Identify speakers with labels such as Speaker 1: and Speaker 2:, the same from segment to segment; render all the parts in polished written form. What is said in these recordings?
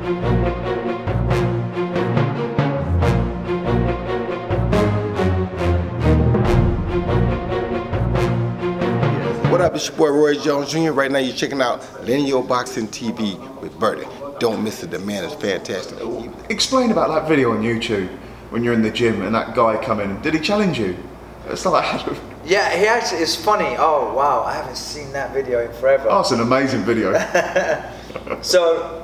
Speaker 1: What up, it's your boy Roy Jones Jr. Right now you're checking out Liddell Boxing TV with Bertie. Don't miss it, the man is fantastic.
Speaker 2: Explain about that video on YouTube when you're in the gym and that guy come in. Did he challenge you? It's like,
Speaker 3: yeah, he actually, it's funny. Oh wow, I haven't seen that video in forever.
Speaker 2: oh, it's an amazing video.
Speaker 3: So,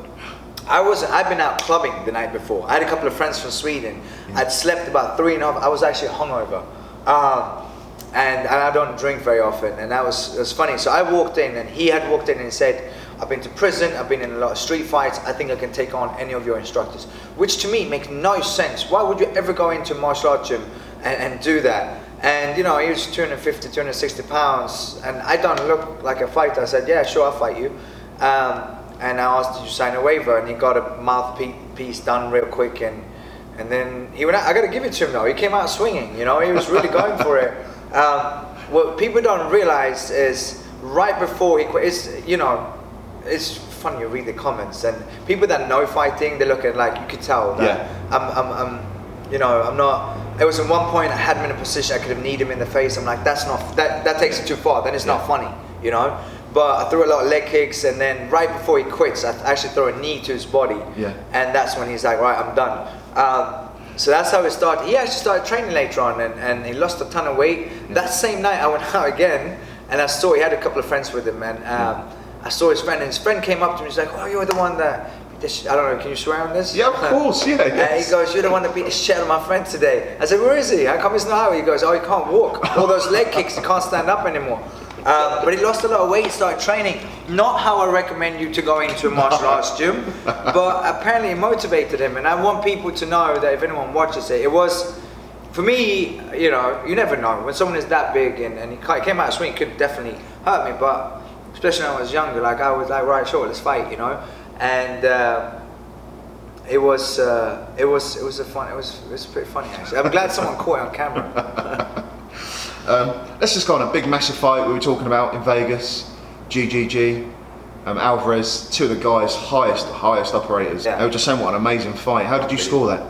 Speaker 3: I'd been out clubbing the night before. I had a couple of friends from Sweden. I'd slept about 3.5. I was actually hungover. And I don't drink very often, and it was funny. So I walked in, and he had walked in and said, I've been to prison, I've been in a lot of street fights, I think I can take on any of your instructors. Which to me makes no sense. Why would you ever go into a martial arts gym and do that? And you know, he was 250, 260 pounds, and I don't look like a fighter. I said, yeah, sure, I'll fight you. And I asked, did you sign a waiver? And he got a mouthpiece done real quick, and then he went out. I got to give it to him though, he came out swinging, you know, he was really going for it. What people don't realize is right before he quit, it's funny, you read the comments and people that know fighting, they look at like, you could tell that I'm not, it was at one point I had him in a position I could have kneed him in the face. I'm like, that takes it too far, then it's not funny, you know. But I threw a lot of leg kicks, and then right before he quits, I actually throw a knee to his body, and that's when he's like, right, I'm done. So that's how it started. He actually started training later on, and he lost a ton of weight. That same night I went out again, and I saw he had a couple of friends with him, and I saw his friend, and his friend came up to me. He's like, oh, you're the one that, I don't know, can you swear on this?
Speaker 2: Yeah, of course, yeah.
Speaker 3: And he goes, you're the one that beat the shit out of my friend today. I said, where is he? How come he's not out? He goes, oh, he can't walk. All those leg kicks, he can't stand up anymore. But he lost a lot of weight, started training. Not how I recommend you to go into a martial arts gym, but apparently it motivated him. And I want people to know that if anyone watches it, it was, for me, you know, you never know. When someone is that big and he came out of swing, it could definitely hurt me. But especially when I was younger, like I was like, right, sure, let's fight, you know. And it was pretty funny actually. I'm glad someone caught it on camera.
Speaker 2: Let's just go on a big massive fight we were talking about in Vegas, GGG, Alvarez, two of the guys' highest operators. They were just saying what an amazing fight. How did you score that?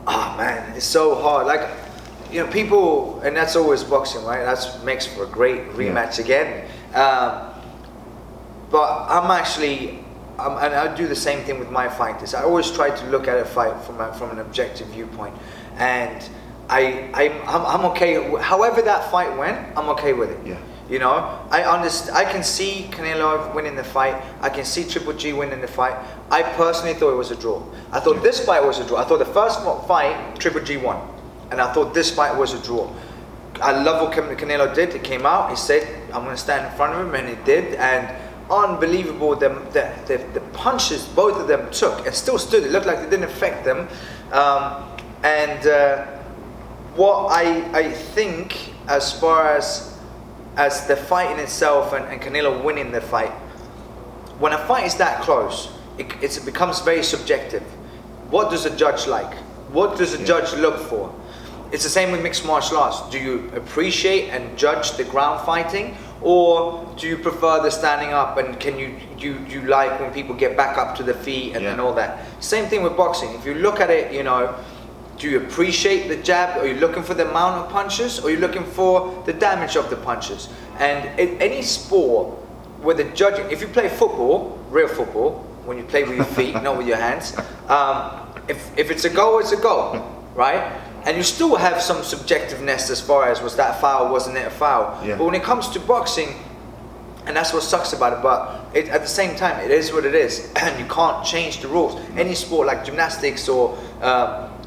Speaker 3: Oh man, it's so hard. Like, you know, people, and that's always boxing, right? That makes for a great rematch again. But and I do the same thing with my fighters. I always try to look at a fight from an objective viewpoint, and I'm okay. However that fight went, I'm okay with it. Yeah. You know, I can see Canelo winning the fight. I can see Triple G winning the fight. I personally thought it was a draw. I thought this fight was a draw. I thought the first fight, Triple G won, and I thought this fight was a draw. I love what Canelo did. He came out. He said, "I'm going to stand in front of him," and he did. And unbelievable, the punches both of them took and still stood. It looked like they didn't affect them. What I think, as far as the fight in itself and Canelo winning the fight, when a fight is that close, it becomes very subjective. What does a judge like? What does a judge look for? It's the same with mixed martial arts. Do you appreciate and judge the ground fighting, or do you prefer the standing up, and can you like when people get back up to the feet and all that? Same thing with boxing. If you look at it, you know, do you appreciate the jab? Are you looking for the amount of punches, or are you looking for the damage of the punches? And in any sport where the judging, if you play football, real football, when you play with your feet, not with your hands, if it's a goal, it's a goal, right? And you still have some subjectiveness as far as was that a foul, wasn't it a foul? But when it comes to boxing, and that's what sucks about it, but at the same time, it is what it is, and you can't change the rules. Any sport like gymnastics or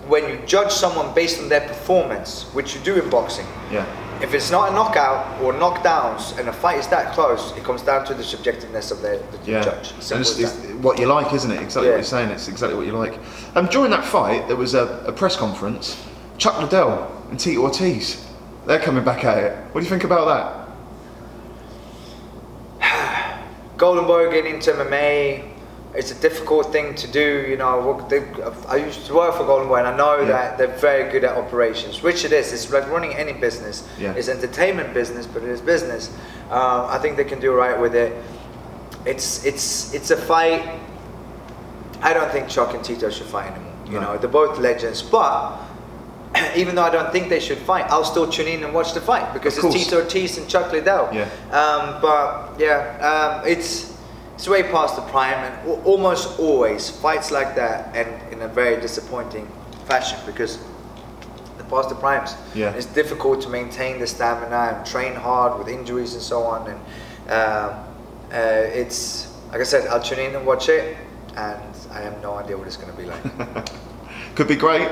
Speaker 3: when you judge someone based on their performance, which you do in boxing, if it's not a knockout or knockdowns and a fight is that close, it comes down to the subjectiveness of the judge.
Speaker 2: And it's what you like, isn't it? Exactly what you're saying, it's exactly what you like. During that fight, there was a press conference. Chuck Liddell and Liddell Ortiz, they're coming back at it. What do you think about
Speaker 3: that? Golden Boy getting into MMA, it's a difficult thing to do, you know. I used to work for Golden Boy, and I know that they're very good at operations, which it is. It's like running any business. It's entertainment business, but it is business. I think they can do right with it. It's a fight. I don't think Chuck and Tito should fight anymore. You know, they're both legends, but even though I don't think they should fight, I'll still tune in and watch the fight because it's Tito Ortiz and Chuck Liddell.
Speaker 2: Yeah.
Speaker 3: It's way past the prime, and almost always fights like that end in a very disappointing fashion because they're past the primes.
Speaker 2: Yeah.
Speaker 3: It's difficult to maintain the stamina and train hard with injuries and so on. And it's like I said, I'll tune in and watch it, and I have no idea what it's going to be like.
Speaker 2: Could be great.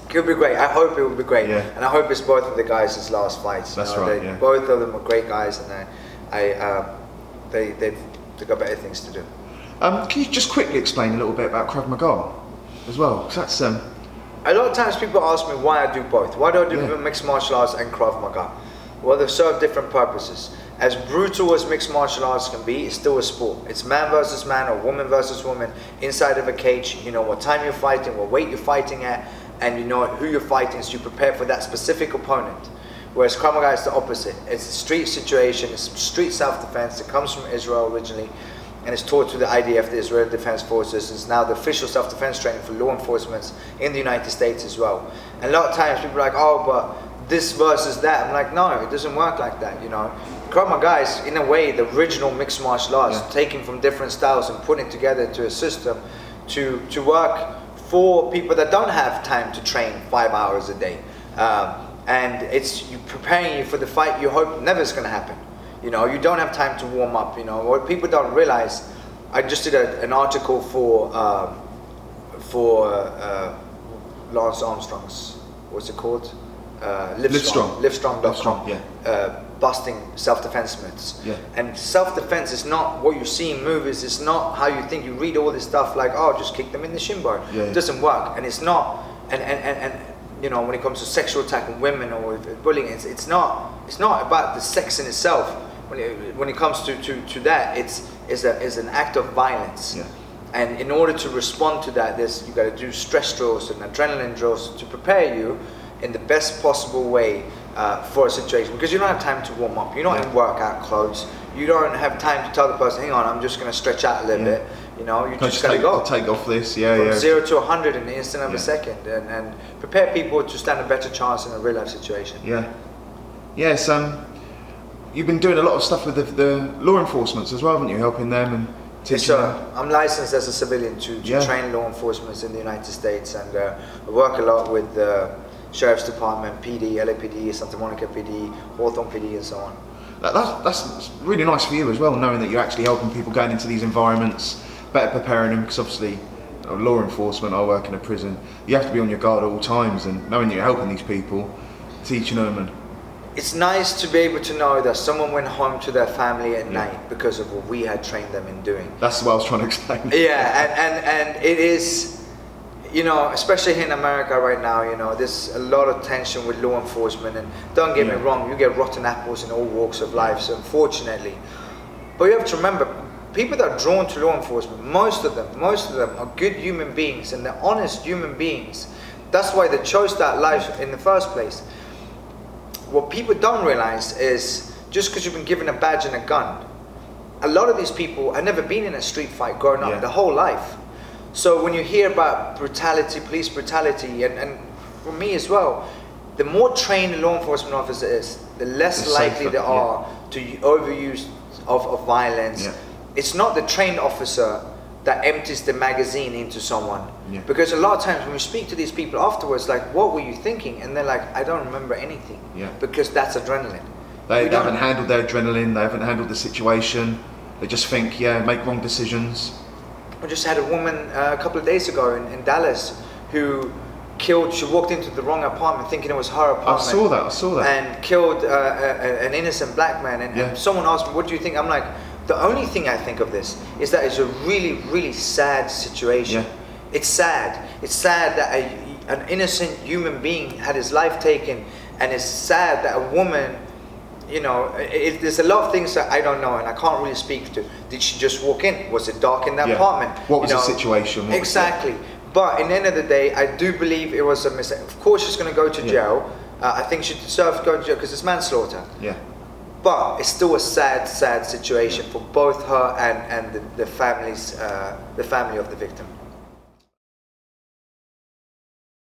Speaker 3: Could be great. I hope it will be great,
Speaker 2: Yeah.
Speaker 3: and I hope it's both of the guys' last fights.
Speaker 2: That's right. Yeah.
Speaker 3: Both of them are great guys, and they've got better things to do.
Speaker 2: Can you just quickly explain a little bit about Krav Maga as well? 'Cause that's
Speaker 3: A lot of times people ask me why I do both. Why do I do mixed martial arts and Krav Maga? Well, they serve different purposes. As brutal as mixed martial arts can be, it's still a sport. It's man versus man or woman versus woman inside of a cage. You know what time you're fighting, what weight you're fighting at, and you know who you're fighting, so you prepare for that specific opponent. Whereas Krav Maga is the opposite. It's a street situation, it's street self-defense. It comes from Israel originally, and it's taught to the IDF, the Israeli Defense Forces. It's now the official self-defense training for law enforcement in the United States as well. And a lot of times people are like, oh, but this versus that. I'm like, no, it doesn't work like that, you know. Krav Maga is, in a way, the original mixed martial arts, taken from different styles and putting it together into a system to work for people that don't have time to train 5 hours a day. And it's preparing you for the fight you hope never is going to happen. You know, you don't have time to warm up. You know, what people don't realize, I just did an article for Lance Armstrong's, what's it called? Livestrong.com.
Speaker 2: Yeah.
Speaker 3: Busting self-defense myths.
Speaker 2: Yeah.
Speaker 3: And self-defense is not what you see in movies. It's not how you think. You read all this stuff like, oh, just kick them in the shin bone.
Speaker 2: Yeah.
Speaker 3: It doesn't work. And it's not. And you know, when it comes to sexual attack on women or bullying, it's not about the sex in itself. When it comes to that, it's an act of violence.
Speaker 2: Yeah.
Speaker 3: And in order to respond to that, you got to do stress drills and adrenaline drills to prepare you in the best possible way for a situation, because you don't have time to warm up. You're not in workout clothes. You don't have time to tell the person, hang on, I'm just going to stretch out a little bit. You know, you just got to go.
Speaker 2: Take off this,
Speaker 3: From 0 to 100 in the instant of a second, and prepare people to stand a better chance in a real life situation.
Speaker 2: Yeah. Yes. You've been doing a lot of stuff with the law enforcement as well, haven't you? Helping them and teaching them.
Speaker 3: I'm licensed as a civilian to train law enforcement in the United States, and I work a lot with the Sheriff's Department, PD, LAPD, Santa Monica PD, Hawthorne PD, and so on.
Speaker 2: That's really nice for you as well, knowing that you're actually helping people going into these environments, better preparing them, because obviously law enforcement, I work in a prison, you have to be on your guard at all times, and knowing that you're helping these people, teaching them. And
Speaker 3: it's nice to be able to know that someone went home to their family at night because of what we had trained them in doing.
Speaker 2: That's what I was trying to explain.
Speaker 3: Yeah, and it is, you know, especially here in America right now, you know, there's a lot of tension with law enforcement, and don't get me wrong, you get rotten apples in all walks of life, so unfortunately. But you have to remember, people that are drawn to law enforcement, most of them are good human beings, and they're honest human beings. That's why they chose that life in the first place. What people don't realize is, just because you've been given a badge and a gun, a lot of these people have never been in a street fight growing up their whole life. So when you hear about brutality, police brutality, and for me as well, the more trained a law enforcement officer is, the less likely they are to overuse of violence. Yeah. It's not the trained officer that empties the magazine into someone. Yeah. Because a lot of times when we speak to these people afterwards, like, what were you thinking? And they're like, I don't remember anything. Yeah. Because that's adrenaline.
Speaker 2: They haven't handled their adrenaline, they haven't handled the situation. They just think, make wrong decisions.
Speaker 3: I just had a woman a couple of days ago in Dallas who she walked into the wrong apartment thinking it was her apartment.
Speaker 2: I saw that.
Speaker 3: And killed an innocent black man. And someone asked me, what do you think? I'm like, the only thing I think of this is that it's a really, really sad situation. Yeah. It's sad. It's sad that an innocent human being had his life taken, and it's sad that a woman, you know, there's a lot of things that I don't know and I can't really speak to. Did she just walk in? Was it dark in that apartment?
Speaker 2: What was the situation?
Speaker 3: Exactly. But in the end of the day, I do believe it was a mistake. Of course she's going to go to jail. I think she deserves to go to jail because it's manslaughter. Yeah. But it's still a sad, sad situation for both her and the family of the victim.